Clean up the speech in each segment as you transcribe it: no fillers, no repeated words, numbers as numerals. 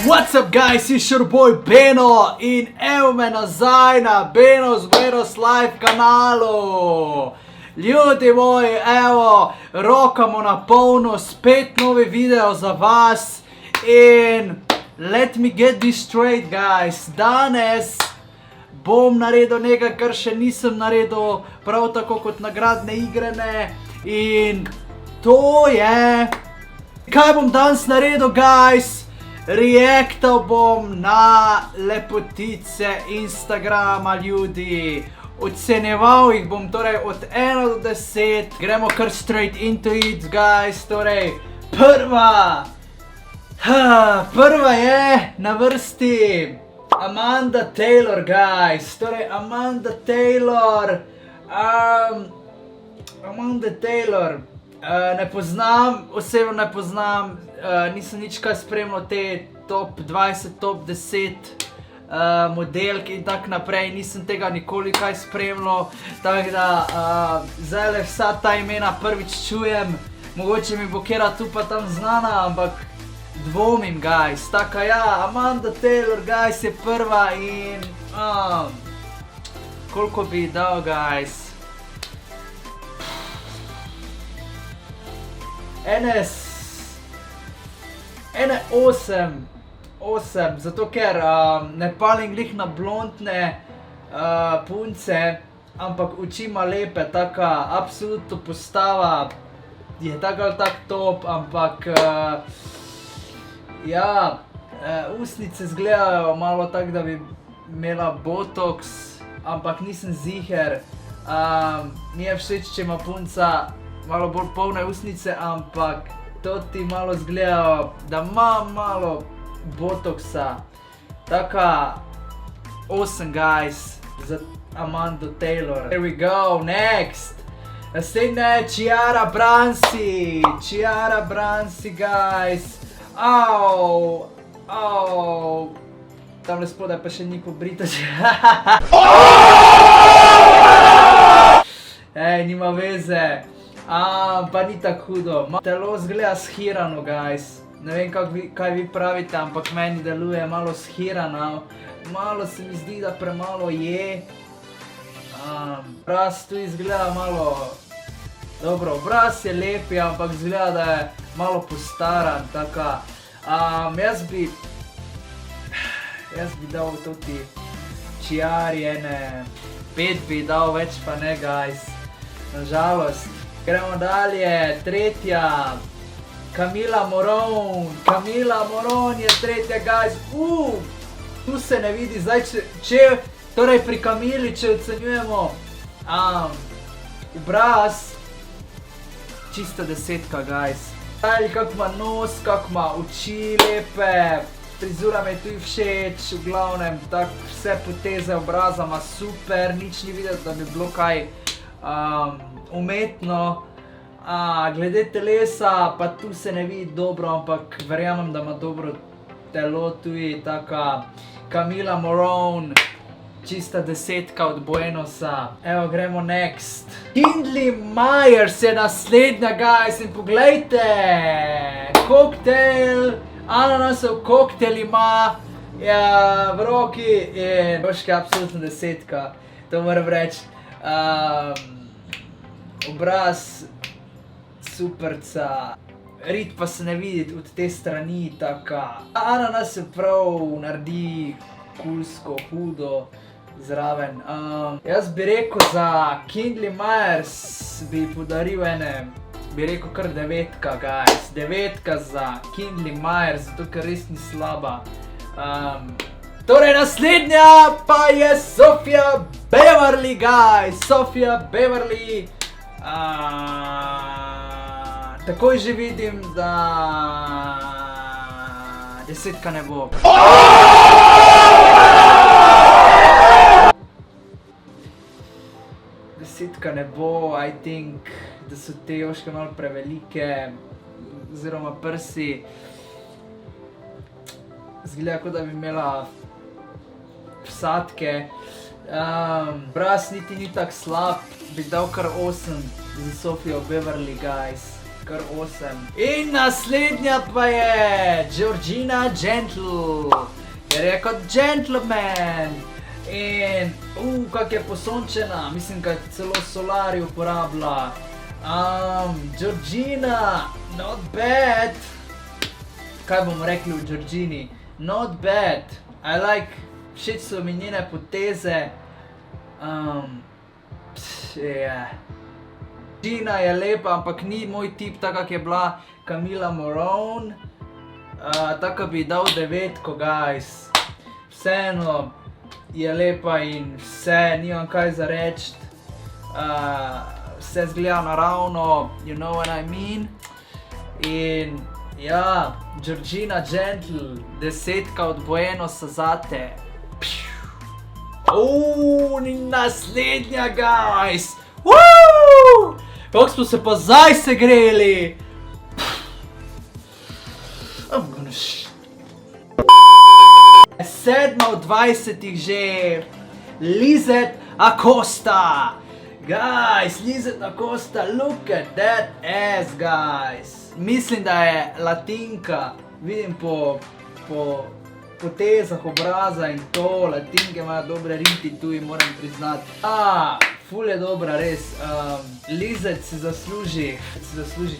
What's up guys, it's your boy Beno in evo me nazaj na Benos Live kanalu. Ljudi moji, evo, rokamo na polno, spet novi video za vas in let me get this straight guys, danes bom naredil nekaj, kar še nisem naredil, prav tako kot nagradne igre ne, in to je, kaj bom danes naredil guys? Reactal bom na lepotice Instagrama ljudi. Ocenjeval jih bom torej od 1 do 10. Gremo kar straight into it guys. Torej prva je na vrsti Amanda Taylor guys. Torej Amanda Taylor. Ne poznam, osebno ne poznam, nisem nič kaj spremljal te top 20, top 10 modelk in tak naprej, nisem tega nikoli kaj spremljal, tako da zdajle vsa ta imena prvič čujem, mogoče mi bo kera tu pa tam znana, ampak dvomim guys, taka ja, Amanda Taylor guys je prva in koliko bi dal guys? Ene 8, zato ker ne palim glih na blondne punce, ampak oči ima lepe, taka absolutno postava je tak ali tak top, ampak ja, usnice zgledajo malo tak, da bi imela botox, ampak nisem ziher, mi je všeč, če ima punca malo bolj polne usnice, ampak to ti malo zgledajo, da ima malo botoxa. Taka 8 guys za Amanda Taylor. Here we go, next! Naslednja je Chiara Bransi. Chiara Bransi guys. Tamle spodaj pa še ni pobrita. Ej, nima veze. Pa ni tako hudo. Telo zgleda shirano guys. Ne vem kaj vi pravite, ampak meni deluje malo shirano. Malo se mi zdi, da premalo je. Obraz tu izgleda malo... Dobro, obraz je lepi, ampak zgleda, da je malo postaran. Taka... Jaz bi dal toti Chiari ene 5 bi dal, več pa ne guys. Nažalost. Gremo dalje, tretja, Camila Morone. Camila Morone je tretja guys. Tu se ne vidi, zdaj torej pri Camili, če ocenjujemo obraz, čista 10 guys. Kak ima nos, kak ima oči lepe, frizura me tu všeč, v glavnem, tak vse poteze obraza ima super, nič ni videti, da bi bilo kaj umetno. Glede telesa, pa tu se ne vidi dobro, ampak verjamem, da ima dobro telo, tu je taka Camila Morone, čista 10 od Buenosa. Evo, gremo next. Kindly Myers je naslednja guys in poglejte, koktel, ananasov koktel ima v roki in boška absolutno 10, to moram reči. Obraz superca, rit pa se ne vidi od te strani, taka. Ananas se prav naredi kulsko, hudo zraven. Jaz bi rekel za Kindly Myers bi podaril bi rekel kar 9 guys. 9 za Kindly Myers, zato ker res ni slaba. Torej naslednja pa je Sofia Beverly guys. Sofia Beverly. Takoj že vidim, da 10 ne bo. Desetka ne bo, I think, da so te joške malo prevelike, oziroma prsi. Zgleda, kot da bi imela vsadke. Obraz niti ni tak slab, bi dal kar 8 za Sofio Beverly guys. kar 8. In naslednja pa je Georgina Gentle, ker je kot gentleman. In, kak je posončena, mislim, kaj celo Solari uporablja. Georgina, not bad. Kaj bomo rekli v Georgini? Not bad. I like, všeč so mi njene poteze. Georgina je lepa, ampak ni moj tip, taka kak je bila Camila Morone. Taka bi dal 9, guys. Vseeno je lepa in vse, nimam kaj za reči. Vse zgleda naravno, you know what I mean. In ja, Georgina Gentle, 10 od Buenosa zate. In naslednja, guys. Kako smo se pa zdaj segreli. I'm gonna 7 od 20 že. Lizette Acosta. Guys, Lizette Acosta, look at that ass, guys. Mislim, da je latinka. Vidim po potezah obraza in to. Latinke imajo dobre riti tu in moram priznati. Ful je dobra, res. Lizette si zasluži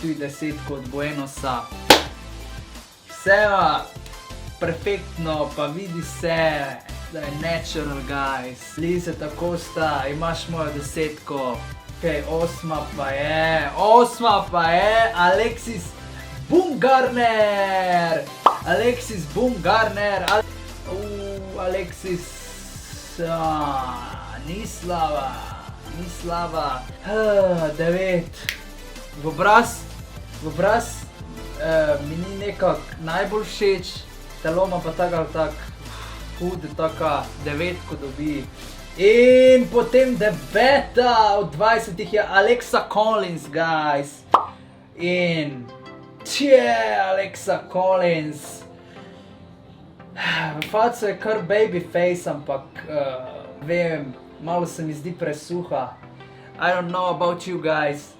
tudi 10 od Buenosa. Vseva perfektno, pa vidi se, da je natural, guys. Lizette Acosta, imaš mojo 10. Ok, 8 pa je Alexis Baumgartner. Alexis Baumgartner. Alexis, ni slava. 9. V obraz mi ni nekak najbolj všeč, telo ima pa tak ali tak hud, taka 9 dobi. In potem 9 od 20 je Alexa Collins, guys. In Alexa Collins. V facu je kar babyface, ampak vem, malo se mi zdi presuha. I don't know about you guys,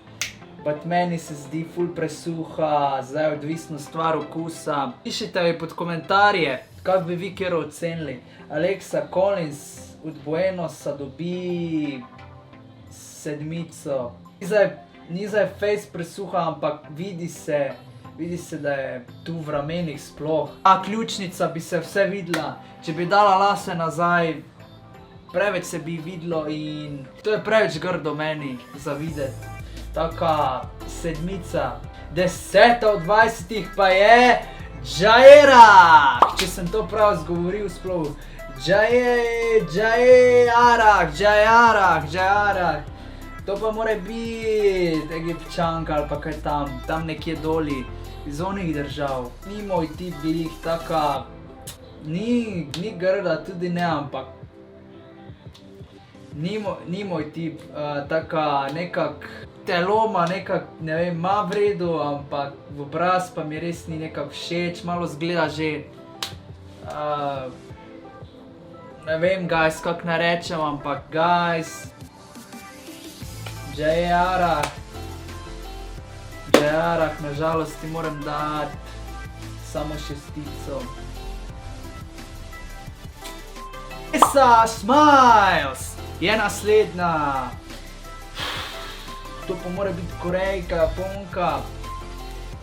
but meni se zdi ful presuha, zdaj odvisno stvar okusa. Pišite mi pod komentarje, kak bi vi kjer ocenili. Alexa Collins od Buenosa dobi 7. Ni zdaj face presuha, ampak vidi se, da je tu v ramenih sploh. Ključnica bi se vse videla, če bi dala lase nazaj, preveč se bi videlo in to je preveč grdo meni za videti. Taka 7. 10 od 20 pa je Jaira, če sem to prav zgovoril sploh. Jaira. To pa mora biti Egipčanka ali pa kaj tam nekje doli iz onih držav. Ni moj tip glih, taka, ni grda, tudi ne, ampak ni moj tip, taka nekak telo ima nekak, ne vem, ima v redu, ampak v obraz pa mi res ni nekak všeč, malo zgleda že, ne vem, guys, kak ne rečem, ampak guys, Jaira, na žalost ti moram dati samo 6. Esa Smiles je naslednja. To pa mora biti Korejka, Japonka,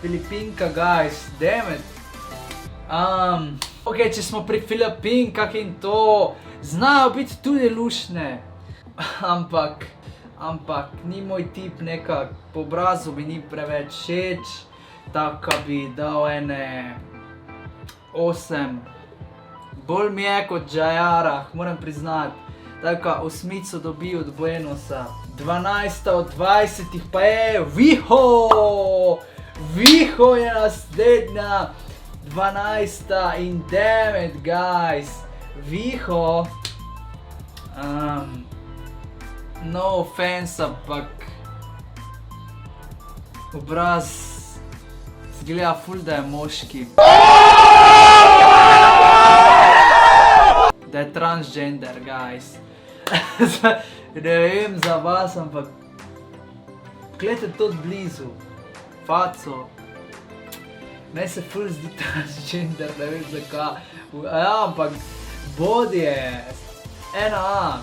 Filipinka, guys, damn it. Ok, če smo pri Filipinkah in to, znajo biti tudi luštne, ampak ni moj tip nekak, po obrazu mi ni preveč všeč, taka bi dal ene 8. Bolj mi je kot Jaira, moram priznati, taka 8 dobi od Buenosa. 12 od 20 pa je Viho je naslednja, 12 in damn it, guys, Viho, no offense, ampak obraz zgleda ful, da je moški. Da je transgender, guys. Ne vem za vas, ampak gledajte to blizu. faco. Meni se ful zdi transgender, ne vem zakaj. Ja, ampak body je 1A,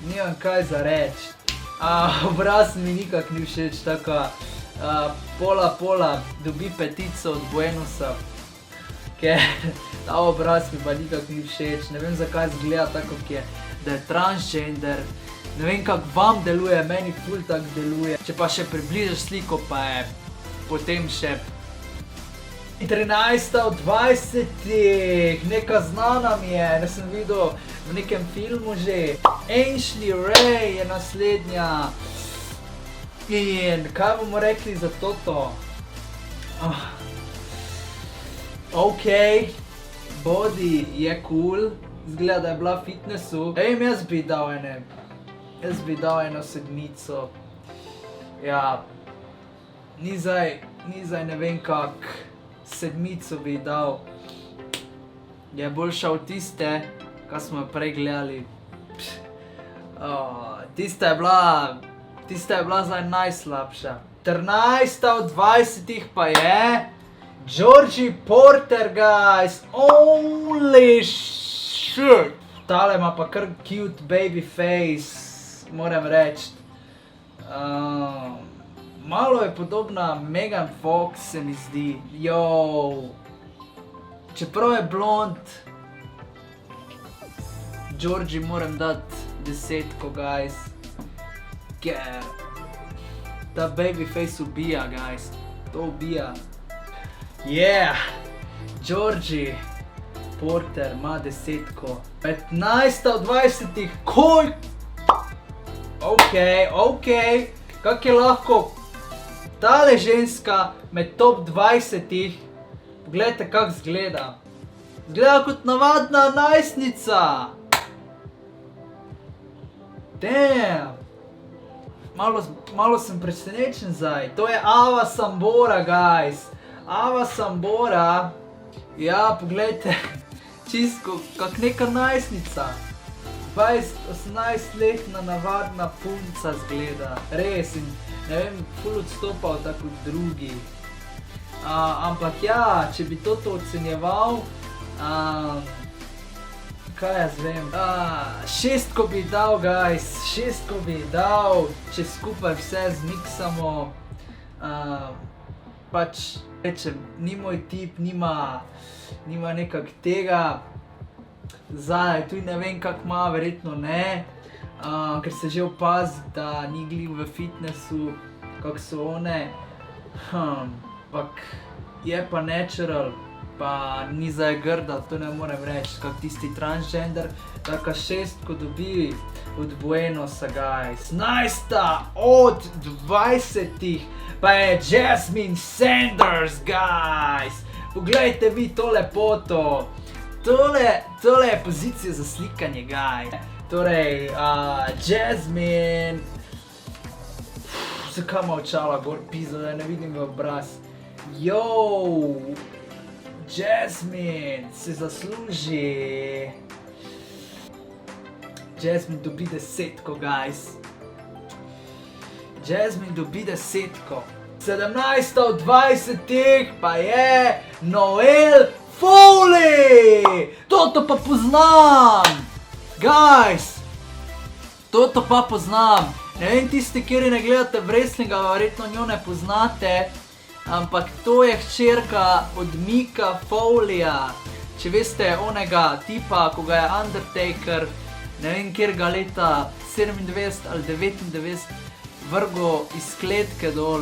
nimam kaj za reči. Obraz mi nikak ni všeč, tako pola dobi petico od Buenosa, ker ta obraz mi pa nikak ni všeč. Ne vem zakaj zgleda tako, da je transgender. Ne vem kak vam deluje, meni ful tak deluje. Če pa še približaš sliko, pa je potem še 13 od 20, neka znana mi je, ne sem videl v nekem filmu že. Ashley Ray je naslednja. In kaj bomo rekli za toto? Ok, body je cool, zgleda, da je bila v fitnessu. Jaz bi dal eno 7. Ja, ni zdaj ne vem kak 7 bi dal. Je boljša od tiste, kaj smo jo prej gledali. Tista je bila zdaj najslabša. 13 od 20 pa je Georgie Porter, guys. Holy shit. Tale ima pa kar cute baby face, moram reči. Malo je podobna Megan Fox, se mi zdi. Čeprav je blond, Georgie moram dati 10, guys. Ker ta baby face ubija, guys. To ubija. Yeah! Georgie Porter ima 10. 15 od 20. Koj? Ok. Kak je lahko tale ženska med top 20? Poglejte, kak zgleda. Zgleda kot navadna najstnica. Damn. Malo sem presenečen zdaj. To je Ava Sambora, guys. Ava Sambora. Ja, poglejte. Čisto kak neka najstnica. 18-letna navadna punca zgleda. Res, in ne vem, ful odstopa od tako drugi. Ampak ja, če bi toto ocenjeval, kaj jaz vem, 6 bi dal, guys, 6 bi dal, če skupaj vse zmiksamo. Pač rečem, ni moj tip, nima nekak tega. Zdaj, tudi ne vem kak ima, verjetno ne, ker se že opazi, da ni glih v fitnessu, kak so one. Ampak je pa natural, pa ni zdaj grda, to ne morem reči, kak tisti transgender. Taka 6 dobi od Buenosa, guys. 11 od 20 pa je Jasmine Sanders, guys. Poglejte vi to lepoto. Tole je pozicija za slikanje, guys. Torej, Jasmine. Zakaj ima očala gor pizzo, da ne vidim v obraz. Jasmine se zasluži. Jasmine dobi 10, guys. Jasmine dobi 10. 17 od 20 pa je Noelle Fowley! Toto pa poznam! Guys! Toto pa poznam! Ne vem, tisti, kjer ne gledate wrestlinga, verjetno njo ne poznate. Ampak to je hčerka od Micka Foleyja. Če veste, onega tipa, ko ga je Undertaker, ne vem, kjer ga leta 97 ali 99 vrgo iz kletke dol.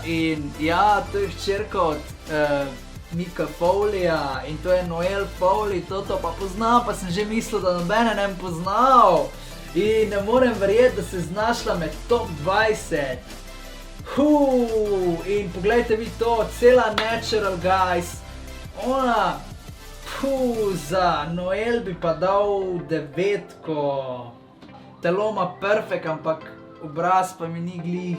In ja, to je hčerka od Micka Foleyja in to je Noelle Fowley, toto pa poznam, pa sem že mislil, da nobene ne bi poznal. In ne morem verjeti, da se je znašla med top 20. In poglejte vi to, cela natural, guys. Ona, za Noelle bi pa dal 9. Telo ima perfekt, ampak obraz pa mi ni glih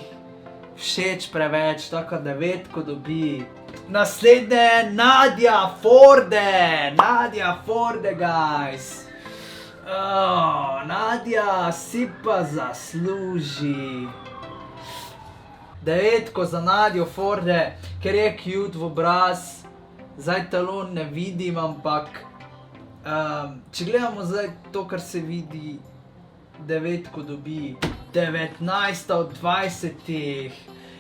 všeč preveč, tako 9 dobi. Naslednje, Nadia Forde, guys. Oh, Nadja, si pa zasluži. 9 za Nadjo Forde, ker je cute v obraz. Zdaj talon ne vidim, ampak če gledamo zdaj to, kar se vidi, 9 dobi 19 od 20.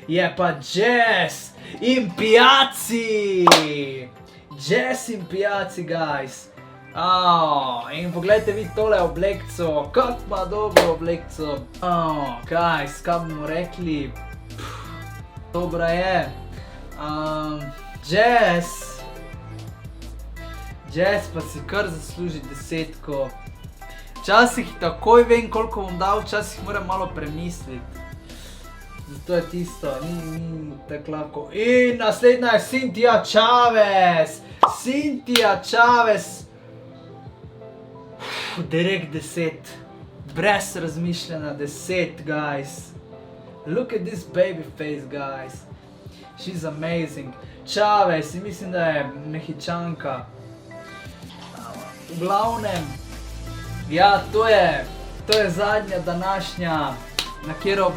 Je pa Jazz in Piazzi. Jazz in Piazzi, guys. In pogledajte vi tole oblekco, kak ima dobro oblekco. Guys, kaj bomo rekli? Dobra je. Jazz pa si kar zasluži 10. Včasih takoj vem, koliko bom dal, včasih moram malo premisliti. Zato je tisto, ni tako lahko. In naslednja je Cynthia Chavez. Cynthia Chavez. Direkt 10. Brez razmišljanja 10, guys. Look at this baby face, guys. She's amazing. Chavez, mislim, da je Mehičanka. V glavnem, ja, to je zadnja današnja, na katero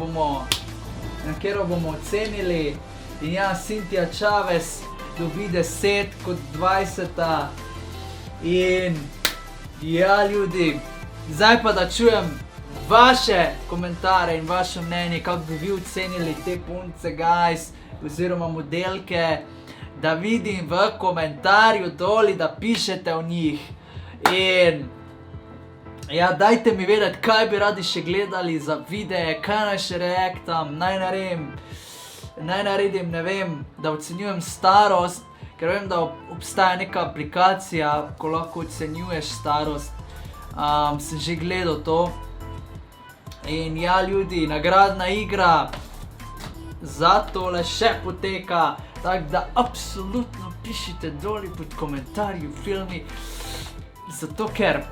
bomo ocenili. In ja, Cynthia Chavez dobi 10 kot 20. In ja, ljudi, zdaj pa da čujem vaše komentarje in vaše mnenje, kako bi vi ocenili te punce, guys, oziroma modelke, da vidim v komentarju doli, da pišete o njih. In ja, dajte mi vedeti, kaj bi radi še gledali za videe, kaj naj še reaktam, naj naredim, ne vem, da ocenjujem starost, ker vem, da obstaja neka aplikacija, ko lahko ocenjuješ starost. Sem že gledal to. In ja, ljudi, nagradna igra za tole še poteka, tako da absolutno pišite doli pod komentarji v filmi, zato ker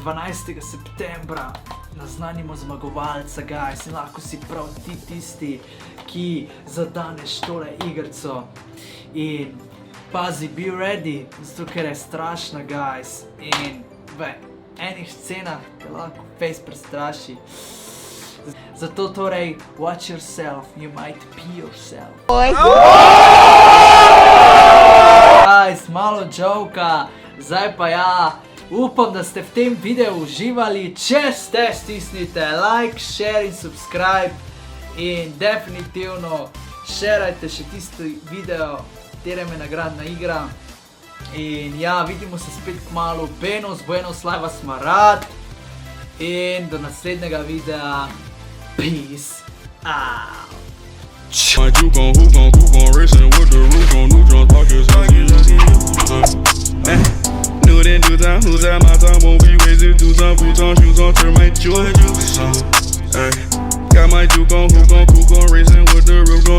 12. septembra naznanimo zmagovalca, guys, in lahko si prav ti tisti, ki zadaneš tole igrico. In pazi, be ready, zato ker je strašna, guys, in v enih scenah te lahko face prestraši. Zato torej, watch yourself, you might pee yourself. Guys, malo joka, zdaj pa ja, upam, da ste v tem videu uživali. Če ste, stisnite like, share in subscribe. In definitivno šerajte še tisti video, katerem je nagradna igra. In ja, vidimo se spet kmalu. Buenos live vas ima rad. In do naslednjega videa. Peace out. My juke on hook on racing with the roof on neutron pockets. Knew it in due time, who's at my time won't be wasted. Do some boots on, shoes on, turn my juice. Got my juke on hook on racing with the roof on